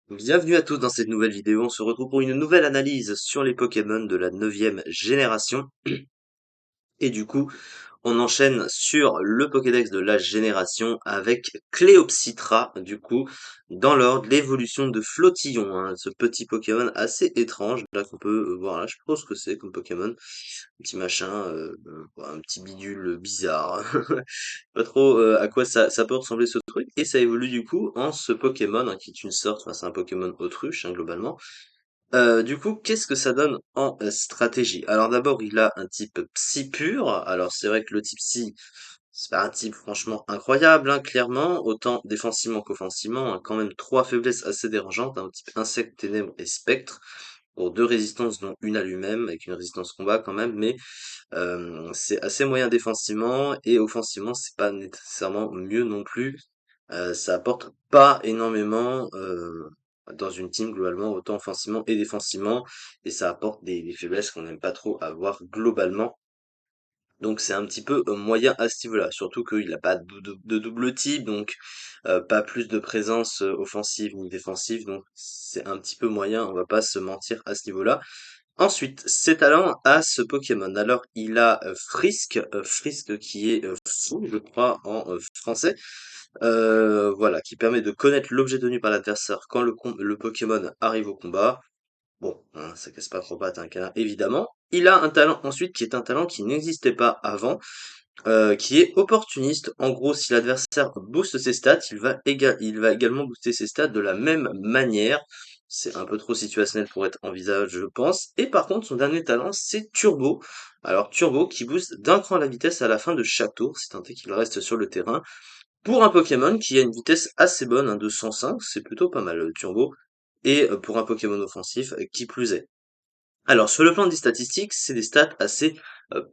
Bienvenue à tous dans cette nouvelle vidéo. On se retrouve pour une nouvelle analyse sur les Pokémon de la neuvième génération. Et du coup, on enchaîne sur le Pokédex de la génération avec Cléopsitra, du coup, dans l'ordre, l'évolution de Flottillon, hein, ce petit Pokémon assez étrange, là qu'on peut voir là, je pense que c'est comme Pokémon, un petit machin, un petit bidule bizarre, pas trop à quoi ça peut ressembler ce truc, et ça évolue du coup en ce Pokémon, hein, qui est une sorte, enfin c'est un Pokémon autruche, hein, globalement, du coup, qu'est-ce que ça donne en stratégie? Alors d'abord, il a un type psy pur. Alors c'est vrai que le type psy, c'est pas un type franchement incroyable, hein, clairement, autant défensivement qu'offensivement, hein, quand même trois faiblesses assez dérangeantes, un type insecte, ténèbres et spectre, pour deux résistances dont une à lui-même, avec une résistance combat quand même, mais c'est assez moyen défensivement, et offensivement, c'est pas nécessairement mieux non plus. Ça apporte pas énormément dans une team globalement, autant offensivement et défensivement, et ça apporte des faiblesses qu'on n'aime pas trop avoir globalement. Donc c'est un petit peu moyen à ce niveau-là, surtout qu'il n'a pas de double type, donc pas plus de présence offensive ni défensive, donc c'est un petit peu moyen, on va pas se mentir à ce niveau-là. Ensuite, ses talents à ce Pokémon. Alors, il a Frisk qui est fou, je crois, en français. Voilà, qui permet de connaître l'objet donné par l'adversaire quand le Pokémon arrive au combat. Bon, hein, ça casse pas trop pattes, un canard, évidemment. Il a un talent ensuite qui est un talent qui n'existait pas avant, qui est opportuniste. En gros, si l'adversaire booste ses stats, il va également booster ses stats de la même manière. C'est un peu trop situationnel pour être envisageable, je pense. Et par contre, son dernier talent, c'est Turbo. Alors, Turbo qui booste d'un cran la vitesse à la fin de chaque tour, si tant est qu'il reste sur le terrain. Pour un Pokémon qui a une vitesse assez bonne, hein, de 105, c'est plutôt pas mal, Turbo. Et pour un Pokémon offensif, qui plus est. Alors, sur le plan des statistiques, c'est des stats assez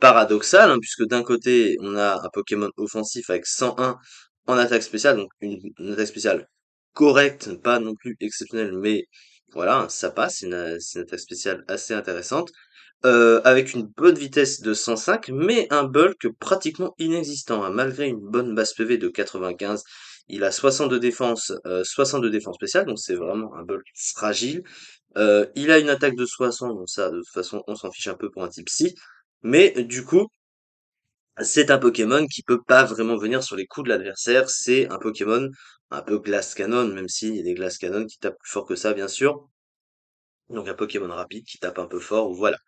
paradoxales, hein, puisque d'un côté, on a un Pokémon offensif avec 101 en attaque spéciale, donc une attaque spéciale correcte, pas non plus exceptionnelle, mais voilà, ça passe, c'est une attaque spéciale assez intéressante, avec une bonne vitesse de 105, mais un bulk pratiquement inexistant, hein, malgré une bonne base PV de 95. Il a 62 défenses spéciales, donc c'est vraiment un bulk fragile. Il a une attaque de 60, donc ça, de toute façon, on s'en fiche un peu pour un type psy. Mais du coup, c'est un Pokémon qui peut pas vraiment venir sur les coups de l'adversaire. C'est un Pokémon un peu Glass Cannon, même s'il y a des Glass Cannon qui tapent plus fort que ça, bien sûr. Donc un Pokémon rapide qui tape un peu fort, voilà.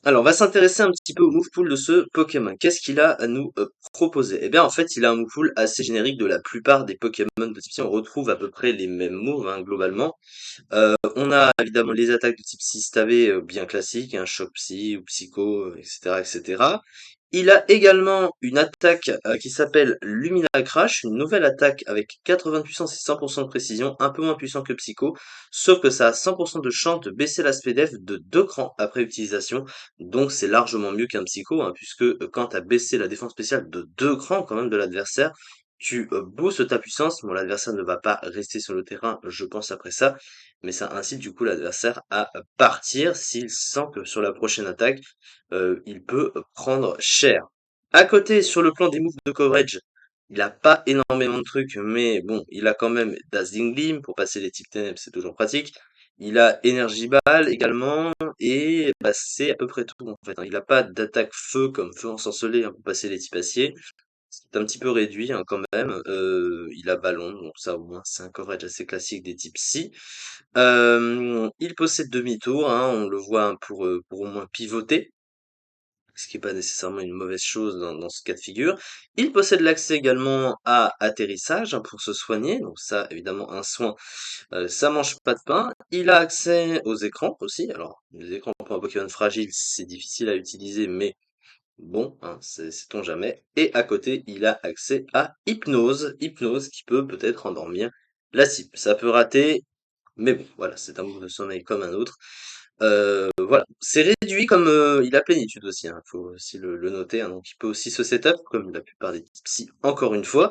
Alors, on va s'intéresser un petit peu au move pool de ce Pokémon. Qu'est-ce qu'il a à nous proposer? Eh bien, en fait, il a un move pool assez générique de la plupart des Pokémon de type psy. On retrouve à peu près les mêmes moves, hein, globalement. On a évidemment les attaques de type Stavé bien classiques, un choc psy ou psycho, etc., etc. Il a également une attaque qui s'appelle Lumina Crash, une nouvelle attaque avec 80 de puissance et 100% de précision, un peu moins puissant que Psycho, sauf que ça a 100% de chance de baisser l'aspect def de 2 crans après utilisation, donc c'est largement mieux qu'un Psycho, hein, puisque quand tu as baissé la défense spéciale de 2 crans quand même de l'adversaire, tu boostes ta puissance. Bon, l'adversaire ne va pas rester sur le terrain, je pense, après ça, mais ça incite du coup l'adversaire à partir s'il sent que sur la prochaine attaque, il peut prendre cher. À côté, sur le plan des moves de coverage, il a pas énormément de trucs, mais bon, il a quand même Dazzling Gleam pour passer les types ténèbres, c'est toujours pratique. Il a Energy Ball également, et bah, c'est à peu près tout en fait, hein. Il a pas d'attaque feu comme feu ensorcelé, hein, pour passer les types acier. C'est un petit peu réduit, hein, quand même. Il a ballon, donc ça au moins c'est un coverage assez classique des types si. Il possède demi-tour, hein, on le voit, hein, pour au moins pivoter, ce qui est pas nécessairement une mauvaise chose dans ce cas de figure. Il possède l'accès également à atterrissage, hein, pour se soigner, donc ça évidemment un soin, ça mange pas de pain. Il a accès aux écrans aussi, alors les écrans pour un Pokémon fragile c'est difficile à utiliser, mais bon, hein, sait-on jamais. Et à côté, il a accès à Hypnose. Hypnose qui peut peut-être endormir la cible. Ça peut rater, mais bon, voilà, c'est un move de sommeil comme un autre. Voilà, c'est réduit comme il a plénitude aussi, hein, faut aussi le noter, hein, donc il peut aussi se setup comme la plupart des psy, encore une fois.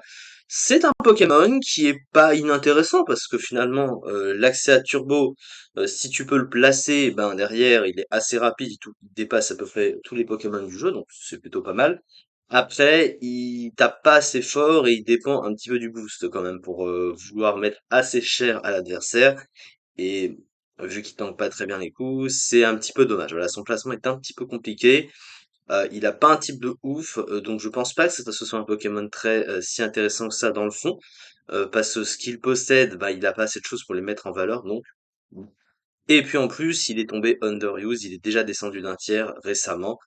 C'est un Pokémon qui est pas inintéressant parce que finalement l'accès à Turbo, si tu peux le placer, ben derrière il est assez rapide, il dépasse à peu près tous les Pokémon du jeu, donc c'est plutôt pas mal. Après, il tape pas assez fort et il dépend un petit peu du boost quand même pour vouloir mettre assez cher à l'adversaire. Et vu qu'il tank pas très bien les coups, c'est un petit peu dommage. Voilà, son placement est un petit peu compliqué. Il a pas un type de ouf, donc je pense pas que ce soit un Pokémon très si intéressant que ça dans le fond. Parce que ce qu'il possède, bah, il a pas assez de choses pour les mettre en valeur, donc. Et puis en plus, il est tombé underuse, il est déjà descendu d'un tiers récemment.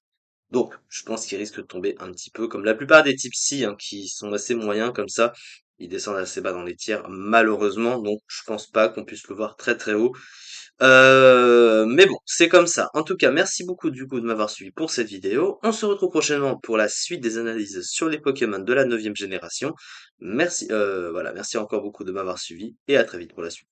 Donc, je pense qu'il risque de tomber un petit peu comme la plupart des types C, hein, qui sont assez moyens comme ça. Ils descendent assez bas dans les tiers, malheureusement. Donc, je pense pas qu'on puisse le voir très très haut. Mais bon, c'est comme ça. En tout cas, merci beaucoup du coup de m'avoir suivi pour cette vidéo. On se retrouve prochainement pour la suite des analyses sur les Pokémon de la 9e génération. Merci, voilà, merci encore beaucoup de m'avoir suivi et à très vite pour la suite.